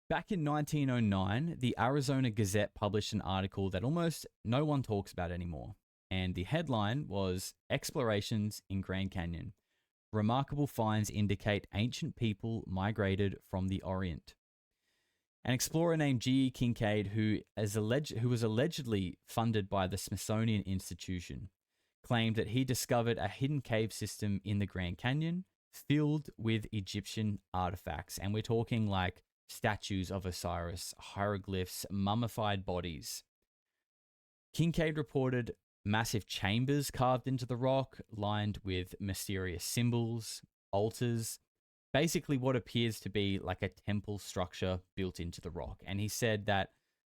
Back in 1909, the Arizona Gazette published an article that almost no one talks about anymore. And the headline was Explorations in Grand Canyon. Remarkable finds indicate ancient people migrated from the Orient. An explorer named G.E. Kincaid, who was allegedly funded by the Smithsonian Institution, claimed that he discovered a hidden cave system in the Grand Canyon filled with Egyptian artifacts. And we're talking like statues of Osiris, hieroglyphs, mummified bodies. Kincaid reported massive chambers carved into the rock, lined with mysterious symbols, altars, basically what appears to be like a temple structure built into the rock. And he said that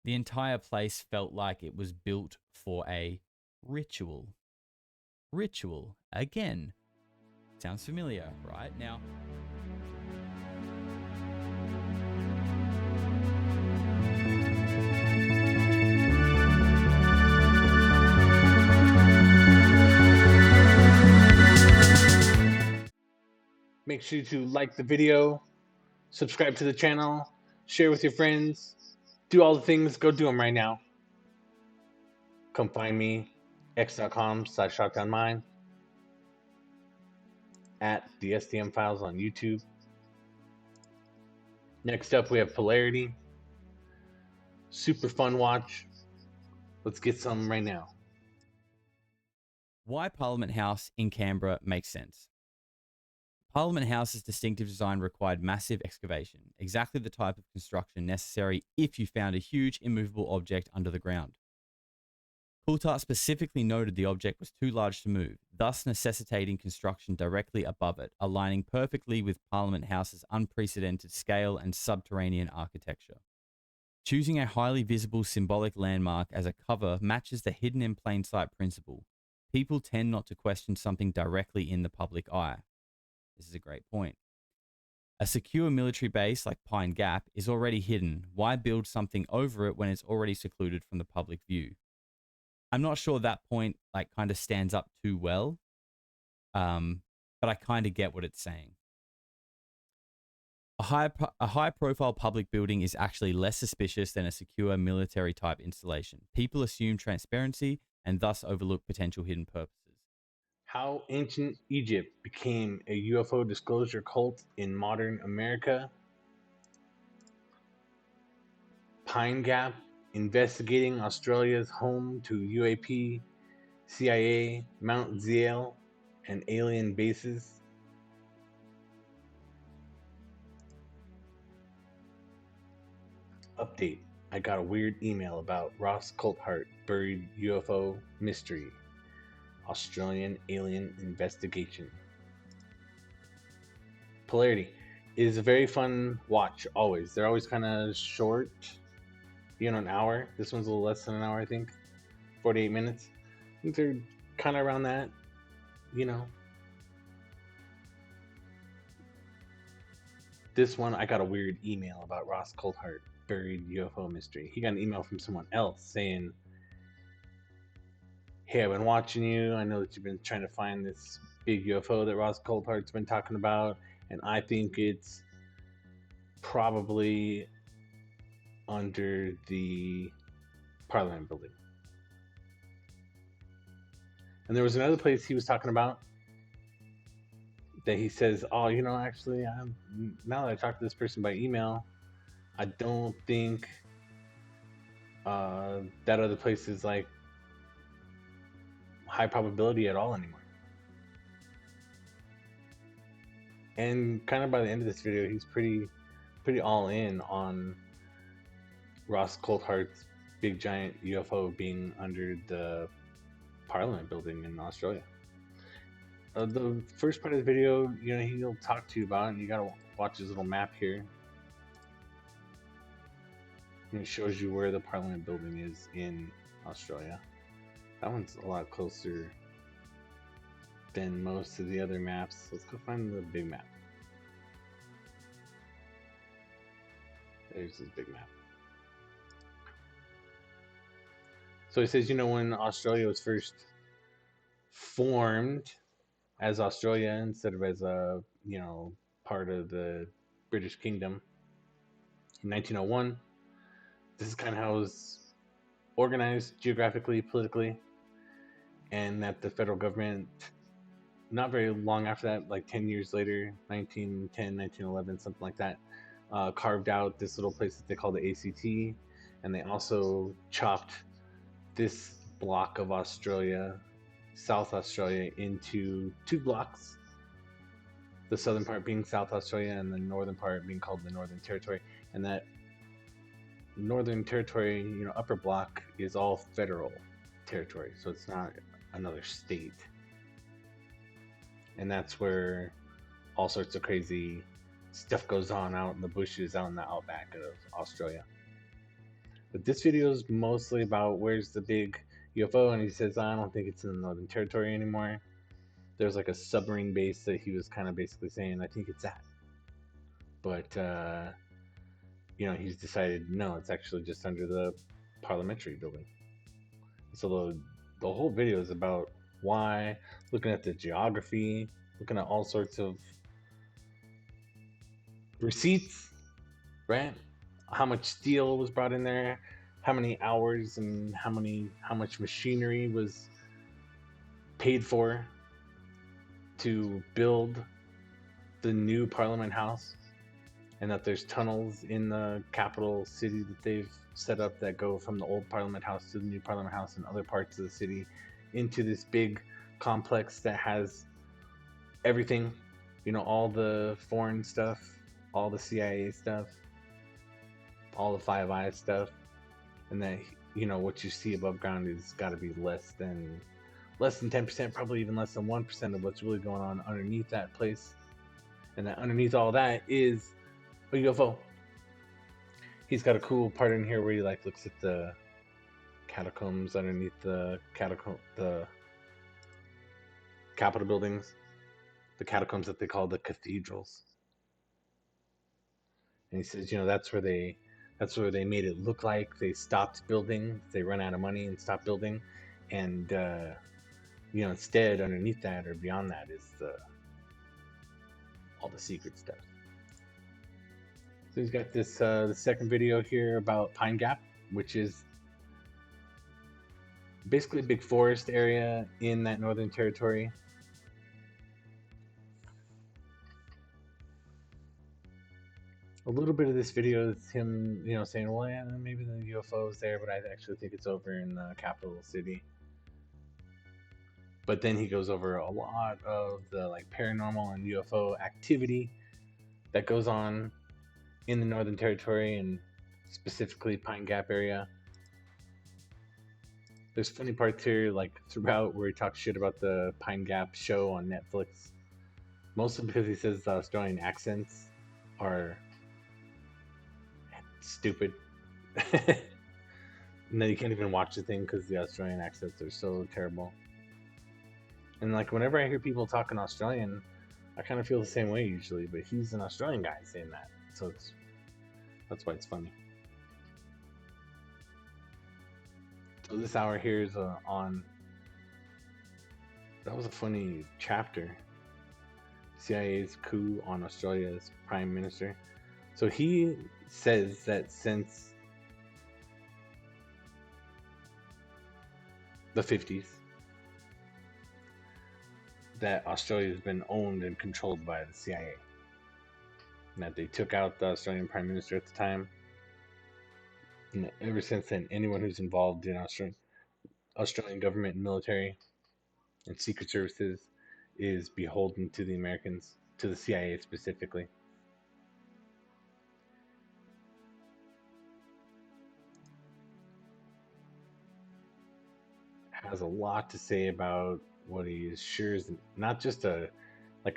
the entire place felt like it was built for a ritual. Ritual. Again, sounds familiar, right? Now, make sure to like the video, subscribe to the channel, share with your friends, do all the things. Go do them right now. Come find me, x.com/shotgunmine, at the sDm files on YouTube. Next up, we have Polarity. Super fun watch. Let's get some right now. why Parliament House in Canberra makes sense. Parliament House's distinctive design required massive excavation, exactly the type of construction necessary if you found a huge immovable object under the ground. Coultharts specifically noted the object was too large to move, thus necessitating construction directly above it, aligning perfectly with Parliament House's unprecedented scale and subterranean architecture. Choosing a highly visible symbolic landmark as a cover matches the hidden in plain sight principle. People tend not to question something directly in the public eye. This is a great point. A secure military base like Pine Gap is already hidden. Why build something over it when it's already secluded from the public view? I'm not sure that point kind of stands up too well, but I kind of get what it's saying. A high-profile public building is actually less suspicious than a secure military-type installation. People assume transparency and thus overlook potential hidden purposes. How ancient Egypt became a UFO disclosure cult in modern America. Pine Gap, investigating Australia's home to UAP, CIA, Mount Zeil, and alien bases. Update. I got a weird email about Ross Coulthart buried UFO mystery. Australian alien investigation. Polarity is a very fun watch always. They're always kind of short, an hour. This one's a little less than an hour, I think. 48 minutes. I think they're kind of around that, This one, I got a weird email about Ross Coulthart buried UFO mystery. He got an email from someone else saying, hey, I've been watching you. I know that you've been trying to find this big UFO that Ross Coulthart's been talking about, and I think it's probably under the Parliament building. And there was another place he was talking about that he says, oh, actually, now that I talked to this person by email, I don't think that other place is like high probability at all anymore. And kind of by the end of this video, he's pretty all in on Ross Coulthart's big giant UFO being under the Parliament building in Australia. The first part of the video, he'll talk to you about it, and you gotta watch his little map here. And it shows you where the Parliament building is in Australia. That one's a lot closer than most of the other maps. Let's go find the big map. There's his big map. So he says, when Australia was first formed as Australia instead of as a, part of the British Kingdom, in 1901. This is kind of how it was organized geographically, politically, and that the federal government, not very long after that, like 10 years later, 1910, 1911, something like that, carved out this little place that they call the ACT, and they also chopped this block of Australia, South Australia, into two blocks. The southern part being South Australia and the northern part being called the Northern Territory. And that Northern Territory, upper block is all federal territory, so it's not another state. And that's where all sorts of crazy stuff goes on out in the bushes, out in the outback of Australia. But this video is mostly about where's the big UFO, and he says, I don't think it's in the Northern Territory anymore. There's like a submarine base that he was kind of basically saying, I think it's that. But, he's decided, no, it's actually just under the parliamentary building. So the whole video is about why, looking at the geography, looking at all sorts of receipts, right? How much steel was brought in there, how many hours and how much machinery was paid for to build the new Parliament House, and that there's tunnels in the capital city that they've set up that go from the old Parliament House to the new Parliament House and other parts of the city into this big complex that has everything, all the foreign stuff, all the CIA stuff, all the Five Eyes stuff, and that what you see above ground is got to be less than 10%, probably even less than 1% of what's really going on underneath that place, and that underneath all that is a UFO. He's got a cool part in here where he looks at the catacombs underneath the Capitol buildings, the catacombs that they call the cathedrals, and he says, that's where they made it look like they stopped building. They run out of money and stopped building, and instead underneath that or beyond that is all the secret stuff. So he's got this the second video here about Pine Gap, which is basically a big forest area in that Northern Territory. A little bit of this video is him, saying, well, yeah, maybe the UFO is there, but I actually think it's over in the capital city. But then he goes over a lot of the paranormal and UFO activity that goes on in the Northern Territory and specifically Pine Gap area. There's funny parts here throughout where he talks shit about the Pine Gap show on Netflix, mostly because he says the Australian accents are stupid. And then you can't even watch the thing because the Australian accents are so terrible. And whenever I hear people talking Australian, I kind of feel the same way usually, but he's an Australian guy saying that, so that's why it's funny. So this hour here is on. That was a funny chapter. CIA's coup on Australia's Prime Minister. So he says that since the 50s, that Australia has been owned and controlled by the CIA. And that they took out the Australian Prime Minister at the time. And ever since then, anyone who's involved in Australian government and military and secret services is beholden to the Americans, to the CIA specifically. Has a lot to say about what he is sure is not just a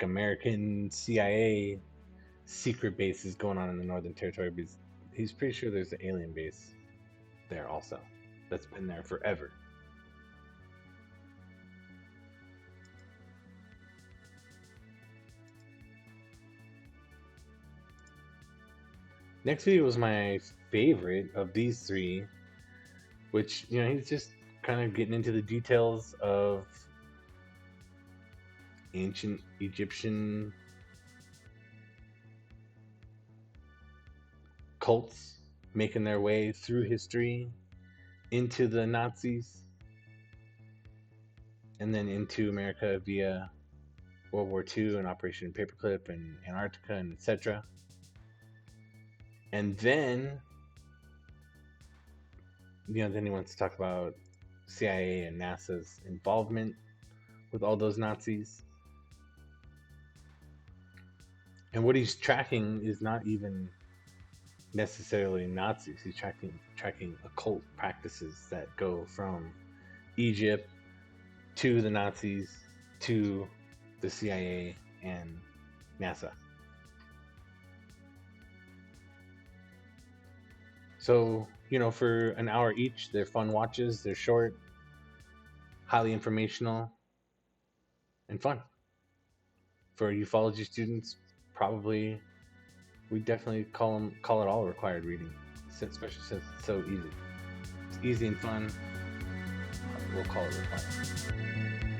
American CIA secret bases going on in the Northern Territory, because he's pretty sure there's an alien base there also that's been there forever. Next video was my favorite of these three, which, he's just kind of getting into the details of ancient Egyptian cults making their way through history into the Nazis and then into America via World War II and Operation Paperclip and Antarctica and etc. And then, then he wants to talk about CIA and NASA's involvement with all those Nazis. And what he's tracking is not even necessarily Nazis. He's tracking occult practices that go from Egypt to the Nazis to the CIA and NASA. So, for an hour each, they're fun watches. They're short, highly informational, and fun. For ufology students, probably, we definitely call it all required reading, especially since it's so easy. It's easy and fun. We'll call it required.